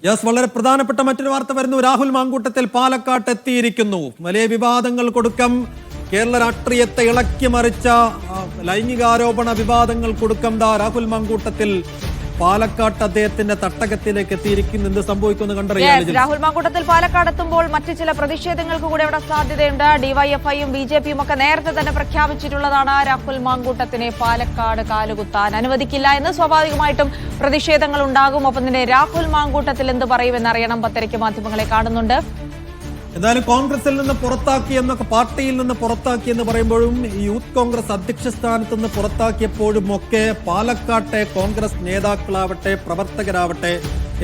Yes, വളരെ പ്രധാനപ്പെട്ട മറ്റൊരു വാർത്ത വരുന്നു. രാഹുൽ മാങ്കൂട്ടത്തിൽ പാലക്കാട്ട് എത്തിയിരിക്കുന്നു. വലിയ വിവാദങ്ങൾ കൊടുക്കം. കേരള രാഷ്ട്രീയത്തെ ഇളക്കി മറിച്ച ലൈംഗികാരോപണ വിവാദങ്ങൾ കൊടുക്കം രാഹുൽ മാങ്കൂട്ടത്തിൽ പാലക്കാട്ട് അദ്ദേഹത്തിന്റെ തട്ടകത്തിലേക്ക് എത്തിയിരിക്കുന്നു. എന്ത് സംഭവിക്കുമെന്ന് കണ്ടറിയാം. രാഹുൽ മാങ്കൂട്ടത്തിൽ പാലക്കാട് എത്തുമ്പോൾ മറ്റു ചില പ്രതിഷേധങ്ങൾക്ക് കൂടെ അവിടെ സാധ്യതയുണ്ട്. ഡിവൈഎഫ്ഐയും ബിജെപിയും ഒക്കെ നേരത്തെ തന്നെ പ്രഖ്യാപിച്ചിട്ടുള്ളതാണ് രാഹുൽ മാങ്കൂട്ടത്തിനെ പാലക്കാട് കാലുകുത്താൻ അനുവദിക്കില്ല എന്ന്. സ്വാഭാവികമായിട്ടും പ്രതിഷേധങ്ങൾ ഉണ്ടാകും. ഒപ്പം തന്നെ രാഹുൽ മാങ്കൂട്ടത്തിൽ എന്ത് പറയുമെന്നറിയണം. 10:30 മാധ്യമങ്ങളെ കാണുന്നുണ്ട്. എന്തായാലും കോൺഗ്രസിൽ നിന്ന് പുറത്താക്കി എന്നൊക്കെ, പാർട്ടിയിൽ നിന്ന് പുറത്താക്കി എന്ന് പറയുമ്പോഴും യൂത്ത് കോൺഗ്രസ് അധ്യക്ഷ സ്ഥാനത്ത് നിന്ന് പുറത്താക്കിയപ്പോഴും ഒക്കെ പാലക്കാട്ടെ കോൺഗ്രസ് നേതാക്കളാവട്ടെ പ്രവർത്തകരാവട്ടെ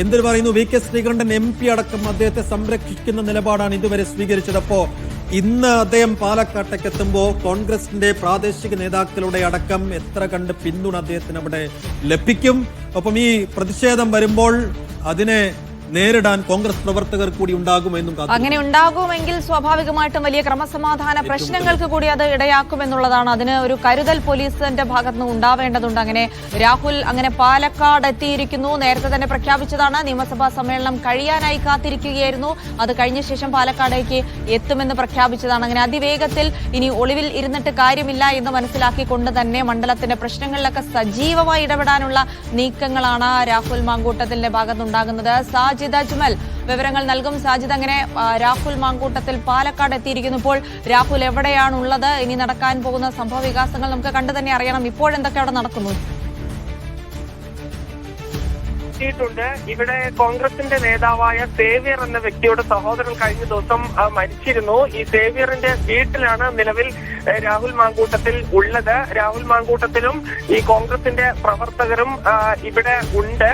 എന്തിനു പറയുന്നു, വി.കെ. ശ്രീകണ്ഠൻ MP അടക്കം അദ്ദേഹത്തെ സംരക്ഷിക്കുന്ന നിലപാടാണ് ഇതുവരെ സ്വീകരിച്ചത്. അപ്പോ ഇന്ന് അദ്ദേഹം പാലക്കാട്ടേക്ക് എത്തുമ്പോൾ കോൺഗ്രസിന്റെ പ്രാദേശിക നേതാക്കളുടെ അടക്കം എത്ര കണ്ട് പിന്തുണ അദ്ദേഹത്തിന് അവിടെ ലഭിക്കും. ഒപ്പം ഈ പ്രതിഷേധം വരുമ്പോൾ അതിനെ നേരിടാൻ കോൺഗ്രസ് പ്രവർത്തകർ കൂടി ഉണ്ടാകുമെന്നും. അങ്ങനെ ഉണ്ടാകുമെങ്കിൽ സ്വാഭാവികമായിട്ടും വലിയ ക്രമസമാധാന പ്രശ്നങ്ങൾക്ക് കൂടി അത് ഇടയാക്കുമെന്നുള്ളതാണ്. അതിന് ഒരു കരുതൽ പോലീസിന്റെ ഭാഗത്ത് നിന്ന് ഉണ്ടാവേണ്ടതുണ്ട്. അങ്ങനെ രാഹുൽ അങ്ങനെ പാലക്കാട് എത്തിയിരിക്കുന്നു. നേരത്തെ തന്നെ പ്രഖ്യാപിച്ചതാണ്. നിയമസഭാ സമ്മേളനം കഴിയാനായി കാത്തിരിക്കുകയായിരുന്നു. അത് കഴിഞ്ഞ ശേഷം പാലക്കാടേക്ക് എത്തുമെന്ന് പ്രഖ്യാപിച്ചതാണ്. അങ്ങനെ അതിവേഗത്തിൽ ഇനി ഒളിവിൽ ഇരുന്നിട്ട് കാര്യമില്ല എന്ന് മനസ്സിലാക്കിക്കൊണ്ട് തന്നെ മണ്ഡലത്തിന്റെ പ്രശ്നങ്ങളിലൊക്കെ സജീവമായി ഇടപെടാനുള്ള നീക്കങ്ങളാണ് രാഹുൽ മാങ്കൂട്ടത്തിന്റെ ഭാഗത്തുണ്ടാകുന്നത്. സാജിദ് അജ്മൽ വിവരങ്ങൾ നൽകും. സാജിദ്, അങ്ങനെ രാഹുൽ മാങ്കൂട്ടത്തിൽ പാലക്കാട് എത്തിയിരിക്കുന്നു. ഇപ്പോൾ രാഹുൽ എവിടെയാണുള്ളത്? ഇനി നടക്കാൻ പോകുന്ന സംഭവ വികാസങ്ങൾ നമുക്ക് കണ്ടു തന്നെ അറിയണം. ഇപ്പോഴെന്തൊക്കെ അവിടെ നടക്കുന്നു? ഇവിടെ കോൺഗ്രസിന്റെ നേതാവായ സേവ്യർ എന്ന വ്യക്തിയുടെ സഹോദരൻ കഴിഞ്ഞ ദിവസം മരിച്ചിരുന്നു. ഈ സേവ്യറിന്റെ വീട്ടിലാണ് നിലവിൽ രാഹുൽ മാങ്കൂട്ടത്തിൽ ഉള്ളത്. രാഹുൽ മാങ്കൂട്ടത്തിലും ഈ കോൺഗ്രസിന്റെ പ്രവർത്തകരും ഇവിടെ ഉണ്ട്.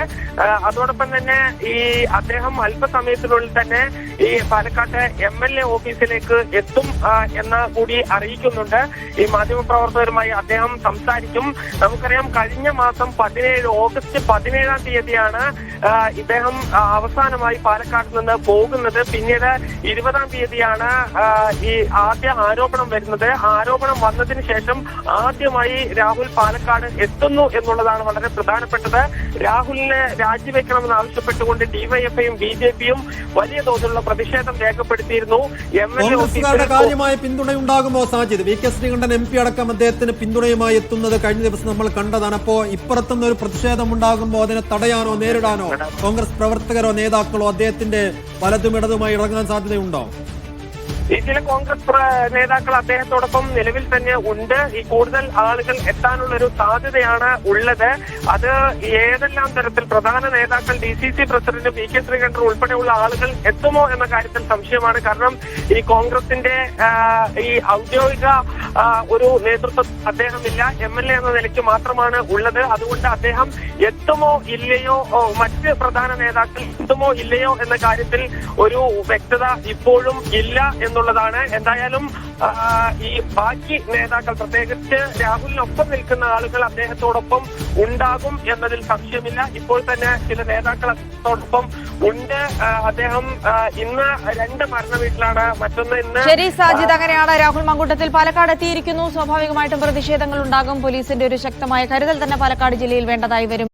അതോടൊപ്പം തന്നെ ഈ അദ്ദേഹം അല്പസമയത്തിനുള്ളിൽ തന്നെ ഈ പാലക്കാട്ടെ MLA ഓഫീസിലേക്ക് എത്തും എന്ന് കൂടി അറിയിക്കുന്നുണ്ട്. ഈ മാധ്യമപ്രവർത്തകരുമായി അദ്ദേഹം സംസാരിക്കും. നമുക്കറിയാം, കഴിഞ്ഞ മാസം ഓഗസ്റ്റ് 17-ാം തീയതിയാണ് ഇദ്ദേഹം അവസാനമായി പാലക്കാട് നിന്ന് പോകുന്നത്. പിന്നീട് 20-ാം തീയതിയാണ് ഈ ആദ്യ ആരോപണം വരുന്നത്. ആരോപണം വന്നതിന് ശേഷം ആദ്യമായി രാഹുൽ പാലക്കാട് എത്തുന്നു എന്നുള്ളതാണ് വളരെ പ്രധാനപ്പെട്ടത്. രാഹുലിനെ രാജിവെക്കണമെന്ന് ആവശ്യപ്പെട്ടുകൊണ്ട് ഡിവൈഎഫ്ഐയും ബിജെപിയും വലിയ തോതിലുള്ള പ്രതിഷേധം രേഖപ്പെടുത്തിയിരുന്നു. കാര്യമായ പിന്തുണയുണ്ടാകുമോ സാജിദ്? വി.കെ. ശ്രീകണ്ഠൻ MP അടക്കം അദ്ദേഹത്തിന് പിന്തുണയുമായി എത്തുന്നത് കഴിഞ്ഞ ദിവസം നമ്മൾ കണ്ടതാണ്. അപ്പോ ഇപ്പുറത്തുനിന്ന് ഒരു പ്രതിഷേധം ഉണ്ടാകുമ്പോൾ അതിനെ തടയാനോ നേരിടാനോ കോൺഗ്രസ് പ്രവർത്തകരോ നേതാക്കളോ അദ്ദേഹത്തിന്റെ വലതും ഇടതുമായി ഇറങ്ങാൻ സാധ്യതയുണ്ടോ? ചില കോൺഗ്രസ് നേതാക്കൾ അദ്ദേഹത്തോടൊപ്പം നിലവിൽ തന്നെ ഉണ്ട്. ഈ കൂടുതൽ ആളുകൾ എത്താനുള്ള ഒരു സാധ്യതയാണ് ഉള്ളത്. അത് ഏതെല്ലാം തരത്തിൽ പ്രധാന നേതാക്കൾ DCC പ്രസിഡന്റ് വി.കെ. ശ്രീകണ്ഠൻ ഉൾപ്പെടെയുള്ള ആളുകൾ എത്തുമോ എന്ന കാര്യത്തിൽ സംശയമാണ്. കാരണം ഈ കോൺഗ്രസിന്റെ ഈ ഔദ്യോഗിക ഒരു നേതൃത്വം അദ്ദേഹമില്ല. MLA എന്ന നിലയ്ക്ക് മാത്രമാണ് ഉള്ളത്. അതുകൊണ്ട് അദ്ദേഹം എത്തുമോ ഇല്ലയോ, മറ്റ് പ്രധാന നേതാക്കൾ എത്തുമോ ഇല്ലയോ എന്ന കാര്യത്തിൽ ഒരു വ്യക്തത ഇപ്പോഴും ഇല്ല എന്നുള്ളതാണ്. എന്തായാലും ഈ ബാക്കി നേതാക്കൾ, പ്രത്യേകിച്ച് രാഹുലിനൊപ്പം നിൽക്കുന്ന ആളുകൾ അദ്ദേഹത്തോടൊപ്പം ഉണ്ടാകും എന്നതിൽ സംശയമില്ല. ഇപ്പോൾ തന്നെ ചില നേതാക്കൾ അദ്ദേഹത്തോടൊപ്പം ഉണ്ട്. അദ്ദേഹം ഇന്ന് 2 മരണ വീട്ടിലാണ്, മറ്റൊന്ന് ഇന്ന്. ശരി സാജിദ്, അങ്ങനെയാണ് രാഹുൽ മാങ്കൂട്ടത്തിൽ പാലക്കാട് എത്തിയിരിക്കുന്നു. സ്വാഭാവികമായിട്ടും പ്രതിഷേധങ്ങൾ ഉണ്ടാകും. പോലീസിന്റെ ഒരു ശക്തമായ കരുതൽ തന്നെ പാലക്കാട് ജില്ലയിൽ വേണ്ടതായി വരും.